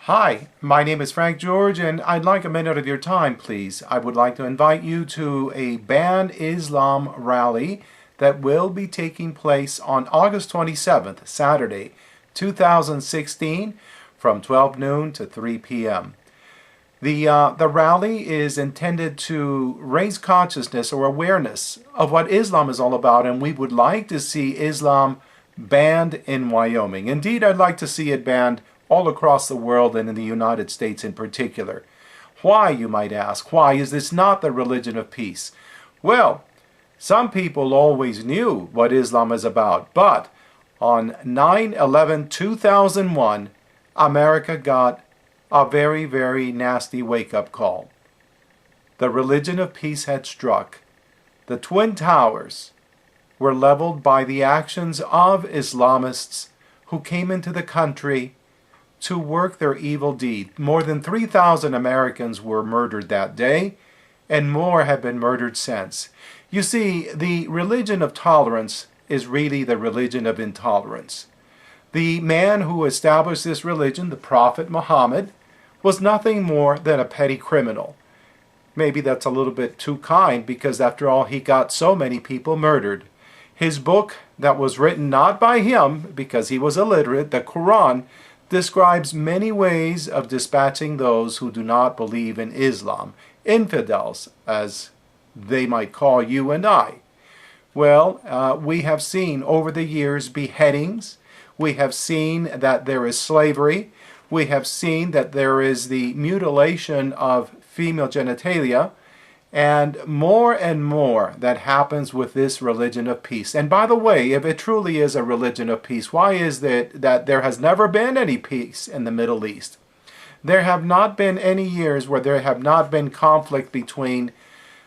Hi, my name is Frank George, and I'd like a minute of your time, please. I would like to invite you to a Ban Islam rally that will be taking place on August 27th, Saturday, 2016, from 12 noon to 3 p.m. The rally is intended to raise consciousness or awareness of what Islam is all about, and we would like to see Islam banned in Wyoming. Indeed, I'd like to see it banned all across the world and in the United States in particular. Why, you might ask? Why is this not the religion of peace? Well, some people always knew what Islam is about, but on 9/11/2001, America got a very, very nasty wake-up call. The religion of peace had struck. The Twin Towers were leveled by the actions of Islamists who came into the country to work their evil deed. More than 3,000 Americans were murdered that day, and more have been murdered since. You see, the religion of tolerance is really the religion of intolerance. The man who established this religion, the Prophet Muhammad, was nothing more than a petty criminal. Maybe that's a little bit too kind, because after all, he got so many people murdered. His book, that was written not by him because he was illiterate, the Quran, describes many ways of dispatching those who do not believe in Islam, infidels, as they might call you and I. Well, we have seen over the years beheadings. We have seen that there is slavery. We have seen that there is the mutilation of female genitalia, and more that happens with this religion of peace. And by the way, if it truly is a religion of peace, why is it that there has never been any peace in the Middle East? There have not been any years where there have not been conflict between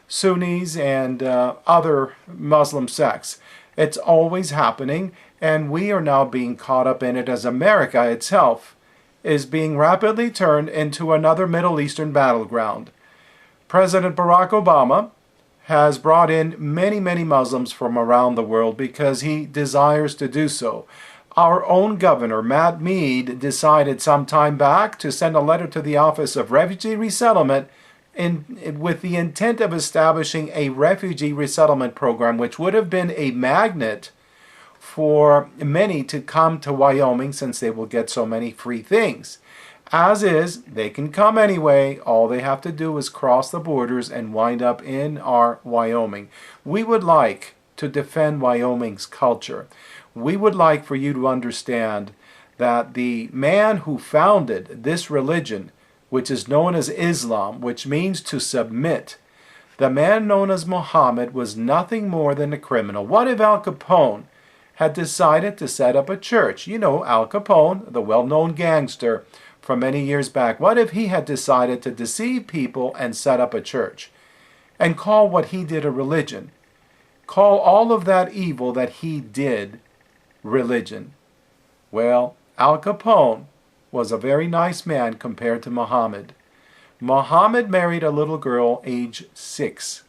Sunnis and other Muslim sects. It's always happening, and we are now being caught up in it as America itself is being rapidly turned into another Middle Eastern battleground. President Barack Obama has brought in many Muslims from around the world because he desires to do so. Our own governor, Matt Mead, decided some time back to send a letter to the Office of Refugee Resettlement with the intent of establishing a refugee resettlement program, which would have been a magnet for many to come to Wyoming, since they will get so many free things. As is, they can come anyway. All they have to do is cross the borders and wind up in our Wyoming. We would like to defend Wyoming's culture. We would like for you to understand that the man who founded this religion, which is known as Islam, which means to submit, the man known as Muhammad was nothing more than a criminal. What if Al Capone had decided to set up a church? You know, Al Capone, the well-known gangster from many years back. What if he had decided to deceive people and set up a church and call what he did a religion? Call all of that evil that he did religion. Well, Al Capone was a very nice man compared to Muhammad. Muhammad married a little girl age 6.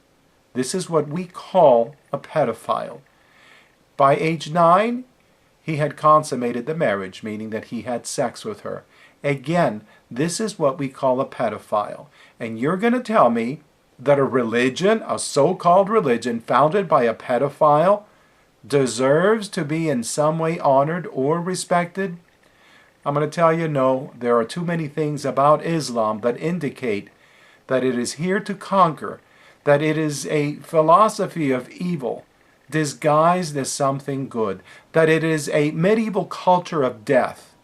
This is what we call a pedophile. By age 9, he had consummated the marriage, meaning that he had sex with her. Again, this is what we call a pedophile. And you're going to tell me that a religion, a so-called religion founded by a pedophile, deserves to be in some way honored or respected? I'm going to tell you, no, there are too many things about Islam that indicate that it is here to conquer, that it is a philosophy of evil disguised as something good, that it is a medieval culture of death,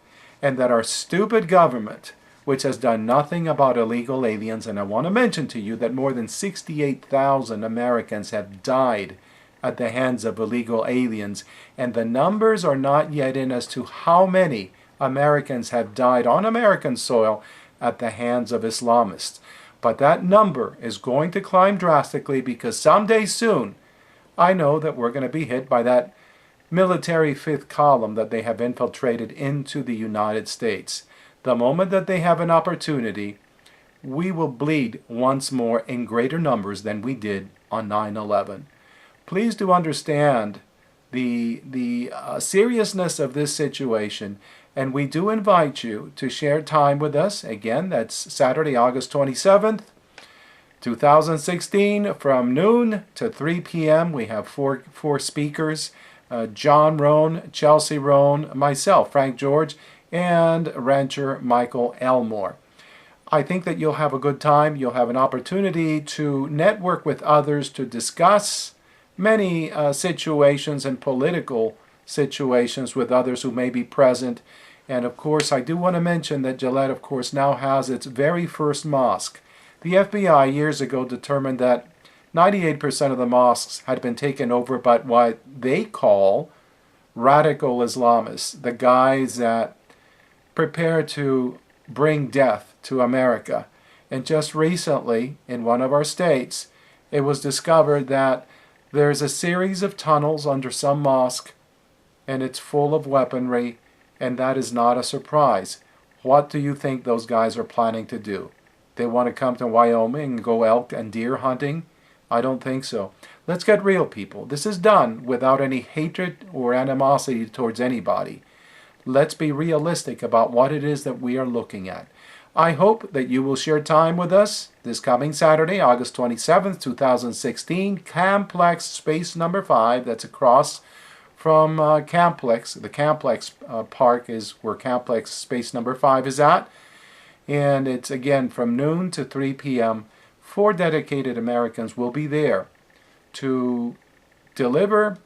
and that our stupid government, which has done nothing about illegal aliens, and I want to mention to you that more than 68,000 Americans have died at the hands of illegal aliens, and the numbers are not yet in as to how many Americans have died on American soil at the hands of Islamists. But that number is going to climb drastically, because someday soon, I know that we're going to be hit by that military fifth column that they have infiltrated into the United States. The moment that they have an opportunity, we will bleed once more in greater numbers than we did on 9/11. Please do understand the seriousness of this situation. And we do invite you to share time with us. Again, that's Saturday, August 27th, 2016, from noon to 3 p.m. We have four speakers, John Rohn, Chelsea Rohn, myself, Frank George, and rancher Michael Elmore. I think that you'll have a good time. You'll have an opportunity to network with others, to discuss many situations and political situations with others who may be present. And of course, I do want to mention that Gillette, of course, now has its very first mosque. The FBI years ago determined that 98% of the mosques had been taken over by what they call radical Islamists, the guys that prepare to bring death to America. And just recently, in one of our states, it was discovered that there's a series of tunnels under some mosque, and it's full of weaponry, and that is not a surprise. What do you think those guys are planning to do? They want to come to Wyoming and go elk and deer hunting? I don't think so. Let's get real, people. This is done without any hatred or animosity towards anybody. Let's be realistic about what it is that we are looking at. I hope that you will share time with us this coming Saturday, August 27th, 2016, Camplex Space number 5. That's across from Camplex. The Camplex Park is where Camplex Space number 5 is at. And it's, again, from noon to 3 p.m. 4 dedicated Americans will be there to deliver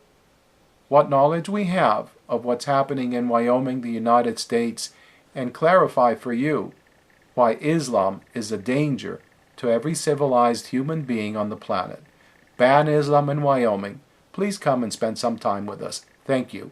what knowledge we have of what's happening in Wyoming, the United States, and clarify for you why Islam is a danger to every civilized human being on the planet. Ban Islam in Wyoming. Please come and spend some time with us. Thank you.